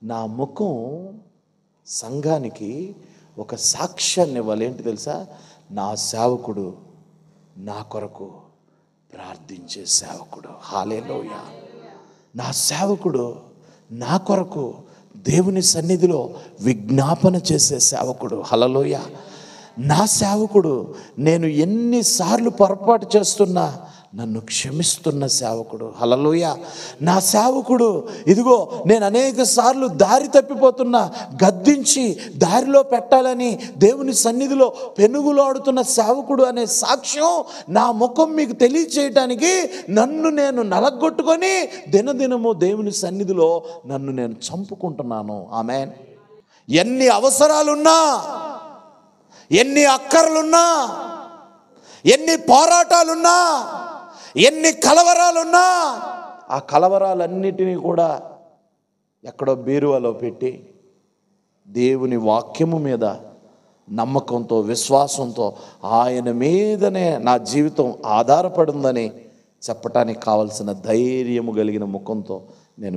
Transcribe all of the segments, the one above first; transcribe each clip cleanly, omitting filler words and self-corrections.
నా ముఖం సంఘానికి ఒక సాక్ష్యాన్ని ఇవ్వాలి. ఏంటి తెలుసా? నా సేవకుడు నా కొరకు ప్రార్థించే సేవకుడు. హల్లెలూయా. నా సేవకుడు నా కొరకు దేవుని సన్నిధిలో విజ్ఞాపన చేసే సేవకుడు. హల్లెలూయా. నా సేవకుడు నేను ఎన్నిసార్లు పొరపాటు చేస్తున్నా నన్ను క్షమిస్తున్న సేవకుడు. హల్లెలూయా. నా సేవకుడు ఇదిగో నేను అనేక సార్లు దారి తప్పిపోతున్నా గద్దించి దారిలో పెట్టాలని దేవుని సన్నిధిలో పెనుగులాడుతున్న సేవకుడు అనే సాక్ష్యం నా ముఖం మీకు తెలియచేయటానికి నన్ను నేను నలగొట్టుకొని దినదినము దేవుని సన్నిధిలో నన్ను నేను చంపుకుంటున్నాను. ఆమేన్. ఎన్ని అవసరాలున్నా, ఎన్ని అక్కర్లున్నా, ఎన్ని పోరాటాలున్నా, ఎన్ని కలవరాలున్నా, ఆ కలవరాలన్నిటినీ కూడా ఎక్కడో బీరువాలో పెట్టి దేవుని వాక్యము మీద నమ్మకంతో విశ్వాసంతో ఆయన మీదనే నా జీవితం ఆధారపడిందని చెప్పటానికి కావలసిన ధైర్యము కలిగిన ముఖంతో నేను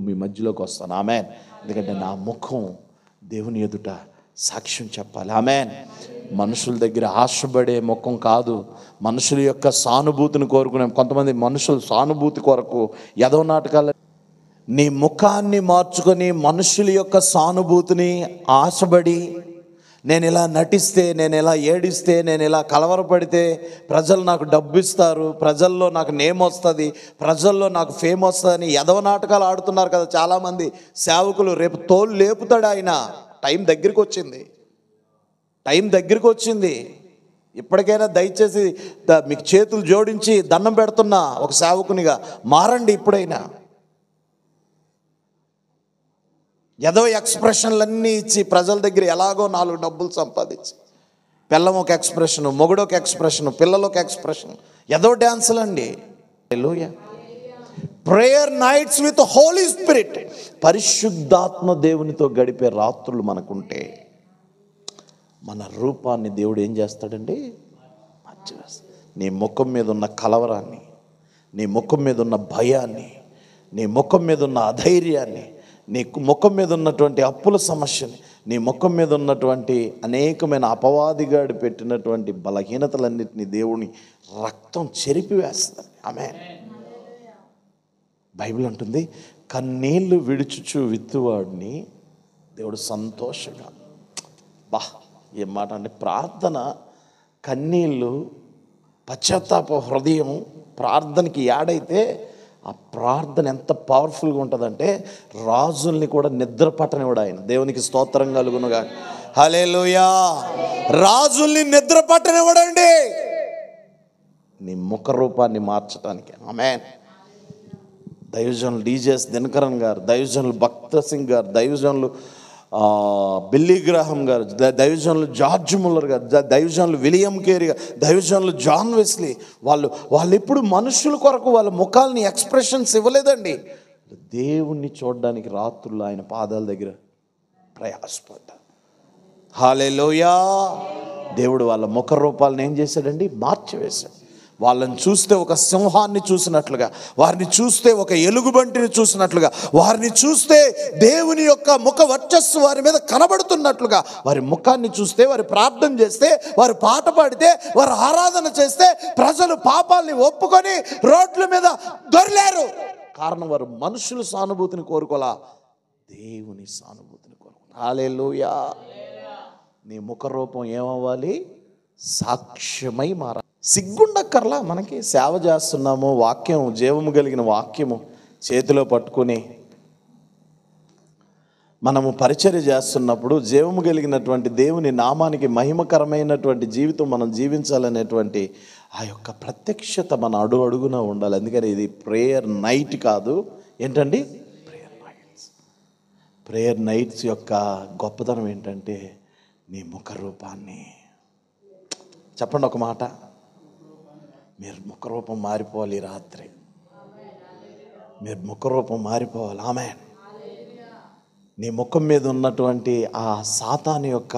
మీ మధ్యలోకి వస్తాను. ఆమేన్. ఎందుకంటే నా ముఖం దేవుని ఎదుట సాక్ష్యం చెప్పాలి. ఆమేన్. మనుషుల దగ్గర ఆశపడే ముఖం కాదు, మనుషుల యొక్క సానుభూతిని కోరుకునే. కొంతమంది మనుషులు సానుభూతి కొరకు ఎదో నాటకాలు. నీ ముఖాన్ని మార్చుకొని మనుషుల యొక్క సానుభూతిని ఆశపడి నేను ఇలా నటిస్తే, నేను ఇలా ఏడిస్తే, నేను ఇలా కలవరపడితే ప్రజలు నాకు డబ్బు ఇస్తారు, ప్రజల్లో నాకు నేమ్ వస్తుంది, ప్రజల్లో నాకు ఫేమ్ వస్తుందని ఎదవ నాటకాలు ఆడుతున్నారు కదా చాలామంది సేవకులు. రేపు తోలు లేపుతాడు ఆయన. టైం దగ్గరికి వచ్చింది. ఇప్పటికైనా దయచేసి మీకు చేతులు జోడించి దండం పెడుతున్నా, ఒక సేవకునిగా మారండి. ఇప్పుడైనా ఏదో ఎక్స్ప్రెషన్లన్నీ ఇచ్చి ప్రజల దగ్గర ఎలాగో 4 డబ్బులు సంపాదించి, పిల్లం ఒక ఎక్స్ప్రెషన్, మొగుడు ఒక ఎక్స్ప్రెషన్, పిల్లలు ఒక ఎక్స్ప్రెషన్, ఏదో డ్యాన్సులు అండి. Hallelujah. Prayer nights with holy spirit, పరిశుద్ధాత్మ దేవునితో గడిపే రాత్రులు మనకుంటే మన రూపాన్ని దేవుడు ఏం చేస్తాడండి? మార్చివేస్తాడు. నీ ముఖం మీద ఉన్న కలవరాన్ని, నీ ముఖం మీద ఉన్న భయాన్ని, నీ ముఖం మీద ఉన్న అధైర్యాన్ని, నీ ముఖం మీద ఉన్నటువంటి అప్పుల సమస్యని, నీ ముఖం మీద ఉన్నటువంటి అనేకమైన అపవాదిగాడు పెట్టినటువంటి బలహీనతలన్నిటినీ దేవుని రక్తం చెరిపివేస్తుంది. ఆమేన్. బైబిల్ అంటుంది, కన్నీళ్లు విడుచుచు విత్తువాడిని దేవుడు సంతోషంగా. ఏం మాట అండి! ప్రార్థన, కన్నీళ్ళు, పశ్చాత్తాప హృదయం ప్రార్థనకి యాడైతే ఆ ప్రార్థన ఎంత పవర్ఫుల్గా ఉంటుందంటే రాజుల్ని కూడా నిద్ర పట్టనివాడు ఆయన. దేవునికి స్తోత్రం కలుగునుగా. హల్లెలూయా. రాజుల్ని నిద్ర పట్టనివాడండి నీ ముఖ రూపాన్ని మార్చడానికి. ఆమేన్. దైవజనులు డీజేఎస్ దినకరన్ గారు, దైవజనులు భక్త సింగ్ గారు, దైవజనులు బిల్లీ గ్రాహం గారు, దైవజనులు జార్జ్ ముల్లర్ గారు, దైవజనులు విలియం కేరీ గారు, దైవజనులు జాన్ వెస్లీ, వాళ్ళు ఎప్పుడు మనుషుల కొరకు వాళ్ళ ముఖాలని ఎక్స్ప్రెషన్స్ ఇవ్వలేదండి. దేవుణ్ణి చూడడానికి రాత్రులు ఆయన పాదాల దగ్గర ప్రయాసపడ్డారు. హల్లెలూయా. దేవుడు వాళ్ళ ముఖ రూపాలను ఏం చేశాడండి? మార్చివేశాడు. వాళ్ళని చూస్తే ఒక సింహాన్ని చూసినట్లుగా, వారిని చూస్తే ఒక ఎలుగుబంటిని చూసినట్లుగా, వారిని చూస్తే దేవుని యొక్క ముఖ వర్చస్సు వారి మీద కనబడుతున్నట్లుగా, వారి ముఖాన్ని చూస్తే, వారి ప్రార్థన చేస్తే, వారు పాట పాడితే, వారు ఆరాధన చేస్తే ప్రజలు పాపాలని ఒప్పుకొని రోడ్ల మీద దొర్లారు. కారణం వారు మనుషుల సానుభూతిని కోరుకోలా, దేవుని సానుభూతిని కోరుకోవాలి. హల్లెలూయా. నీ ముఖ రూపం ఏమవ్వాలి? సాక్ష్యమై మారాలి. సిగ్గుండక్కర్లా. మనకి సేవ చేస్తున్నాము, వాక్యం, జీవము కలిగిన వాక్యము చేతిలో పట్టుకుని మనము పరిచర్య చేస్తున్నప్పుడు జీవము కలిగినటువంటి దేవుని నామానికి మహిమకరమైనటువంటి జీవితం మనం జీవించాలనేటువంటి ఆ యొక్క ప్రత్యక్షత మన అడుగున ఉండాలి. అందుకని ఇది ప్రేయర్ నైట్ కాదు. ఏంటండి? ప్రేయర్ నైట్స్ యొక్క గొప్పతనం ఏంటంటే నీ ముఖ రూపాన్ని. చెప్పండి ఒక మాట, మీరు ముఖరూపం మారిపోవాలి. రాత్రి మీరు ముఖరూపం మారిపోవాలి. ఆమేన్. నీ ముఖం మీద ఉన్నటువంటి ఆ సాతాను యొక్క